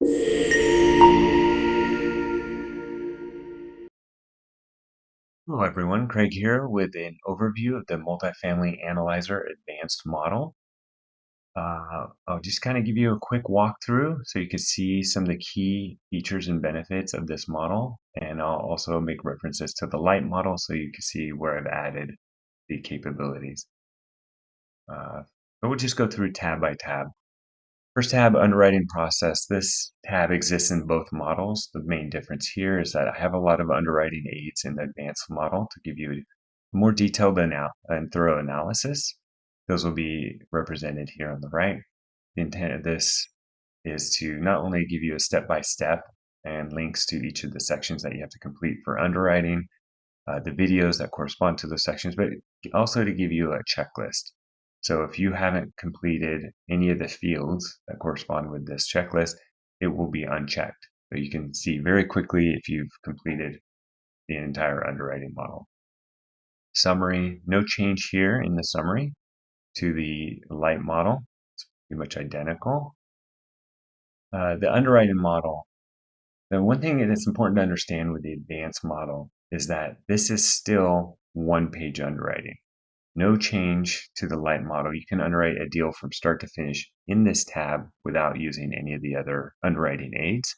Hello everyone, Craig here with an overview of the Multifamily Analyzer Advanced Model. I'll just kind of give you a quick walkthrough so you can see some of the key features and benefits of this model. And I'll also make references to the LITE model so you can see where I've added the capabilities. But we'll just go through tab by tab. First tab, underwriting process. This tab exists in both models. The main difference here is that I have a lot of underwriting aids in the advanced model to give you more detailed and thorough analysis. Those will be represented here on the right. The intent of this is to not only give you a step-by-step and links to each of the sections that you have to complete for underwriting, the videos that correspond to those sections, but also to give you a checklist. So if you haven't completed any of the fields that correspond with this checklist, it will be unchecked. So you can see very quickly if you've completed the entire underwriting model. Summary, no change here in the summary to the LITE model. It's pretty much identical. The underwriting model, the one thing that's important to understand with the advanced model is that this is still one-page underwriting. No change to the LITE model. You can underwrite a deal from start to finish in this tab without using any of the other underwriting aids.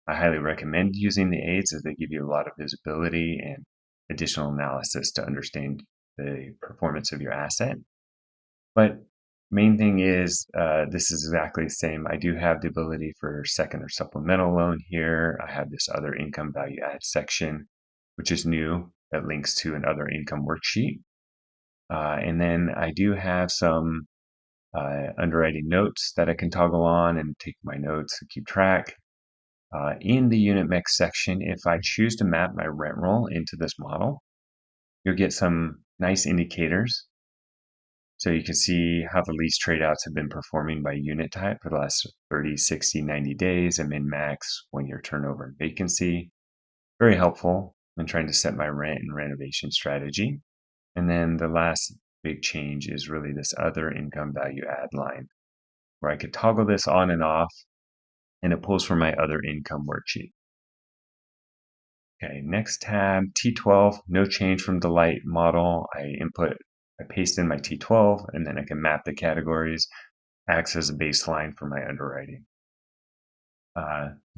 I highly recommend using the aids as they give you a lot of visibility and additional analysis to understand the performance of your asset. But main thing is this is exactly the same. I do have the ability for second or supplemental loan here. I have this other income value add section, which is new, that links to an other income worksheet. And then I do have some underwriting notes that I can toggle on and take my notes to keep track. In the unit mix section, if I choose to map my rent roll into this model, you'll get some nice indicators. So you can see how the lease tradeouts have been performing by unit type for the last 30, 60, 90 days, and min-max 1-year turnover and vacancy. Very helpful when trying to set my rent and renovation strategy. And then the last big change is really this other income value add line, where I could toggle this on and off, and it pulls from my other income worksheet. Okay, next tab, T12, no change from the LITE model. I paste in my T12, and then I can map the categories, acts as a baseline for my underwriting.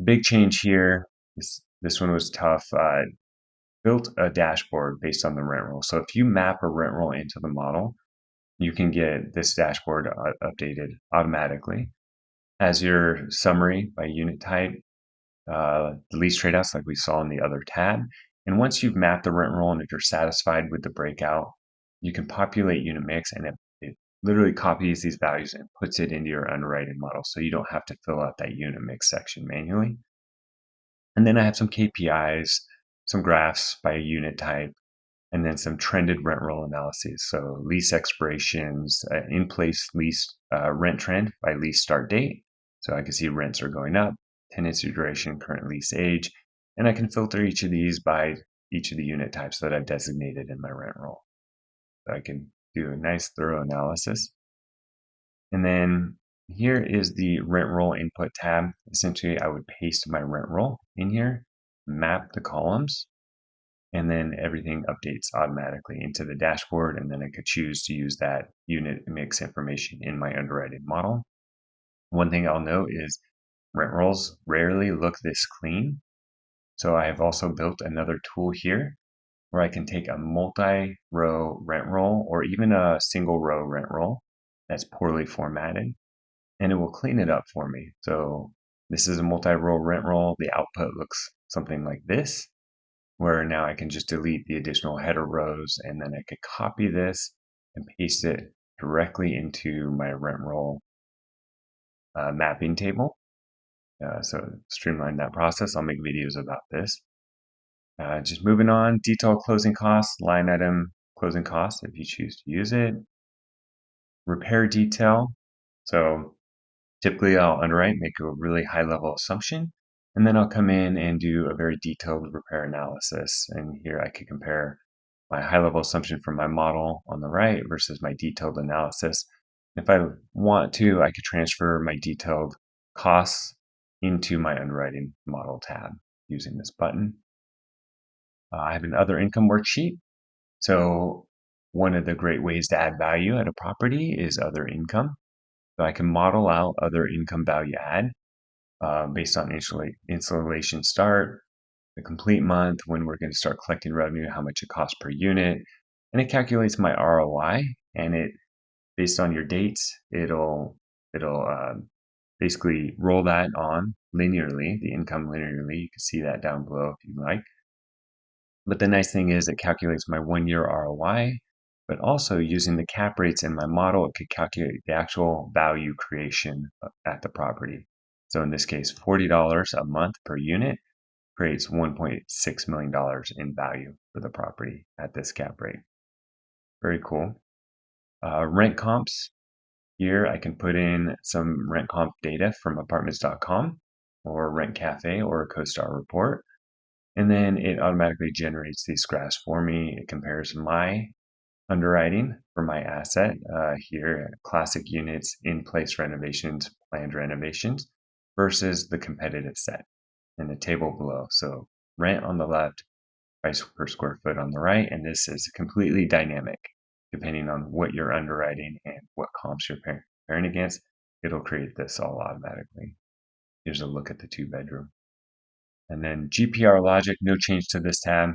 Big change here, this one was tough. Built a dashboard based on the rent roll. So if you map a rent roll into the model, you can get this dashboard updated automatically. As your summary by unit type, the lease tradeouts like we saw in the other tab. And once you've mapped the rent roll and if you're satisfied with the breakout, you can populate unit mix, and it literally copies these values and puts it into your underwriting model. So you don't have to fill out that unit mix section manually. And then I have some KPIs, some graphs by unit type, and then some trended rent roll analyses. So lease expirations, in-place lease rent trend by lease start date. So I can see rents are going up, tenancy duration, current lease age, and I can filter each of these by each of the unit types that I've designated in my rent roll. So I can do a nice thorough analysis. And then here is the rent roll input tab. Essentially, I would paste my rent roll in here, map the columns, and then everything updates automatically into the dashboard, and then I could choose to use that unit mix information in my underwriting model. One thing I'll note is rent rolls rarely look this clean. So I have also built another tool here where I can take a multi-row rent roll or even a single row rent roll that's poorly formatted, and it will clean it up for me. So this is a multi-row rent roll. The output looks something like this, where now I can just delete the additional header rows, and then I could copy this and paste it directly into my rent roll mapping table. So streamline that process. I'll make videos about this. Just moving on, detailed closing costs, line item closing costs if you choose to use it. Repair detail. So typically I'll underwrite, make a really high level assumption, and then I'll come in and do a very detailed repair analysis. And here I could compare my high level assumption from my model on the right versus my detailed analysis. If I want to, I could transfer my detailed costs into my underwriting model tab using this button. I have an other income worksheet. So one of the great ways to add value at a property is other income. So I can model out other income value add based on installation start, the complete month, when we're going to start collecting revenue, how much it costs per unit, and it calculates my ROI. And it, based on your dates, it'll basically roll that on linearly, the income linearly. You can see that down below if you like. But the nice thing is it calculates my 1-year ROI, but also using the cap rates in my model, it could calculate the actual value creation at the property. So in this case, $40 a month per unit creates $1.6 million in value for the property at this cap rate. Very cool. Rent comps. Here I can put in some rent comp data from apartments.com or Rent Cafe or a CoStar report. And then it automatically generates these graphs for me. It compares my underwriting for my asset here, classic units, in-place renovations, planned renovations versus the competitive set in the table below. So rent on the left, price per square foot on the right, and this is completely dynamic. Depending on what you're underwriting and what comps you're comparing against, it'll create this all automatically. Here's a look at the 2-bedroom. And then GPR logic, no change to this tab.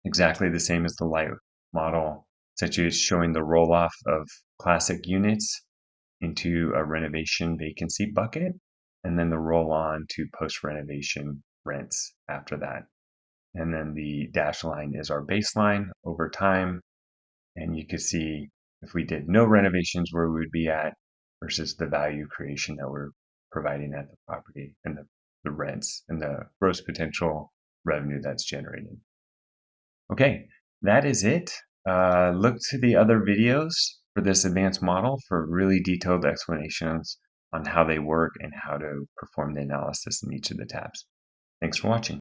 Exactly the same as the LITE model. Essentially, it's showing the roll-off of classic units into a renovation vacancy bucket, and then the roll-on to post-renovation rents after that. And then the dashed line is our baseline over time. And you can see if we did no renovations where we would be at versus the value creation that we're providing at the property and the rents and the gross potential revenue that's generated. Okay, that is it. Look to the other videos for this advanced model for really detailed explanations on how they work and how to perform the analysis in each of the tabs. Thanks for watching.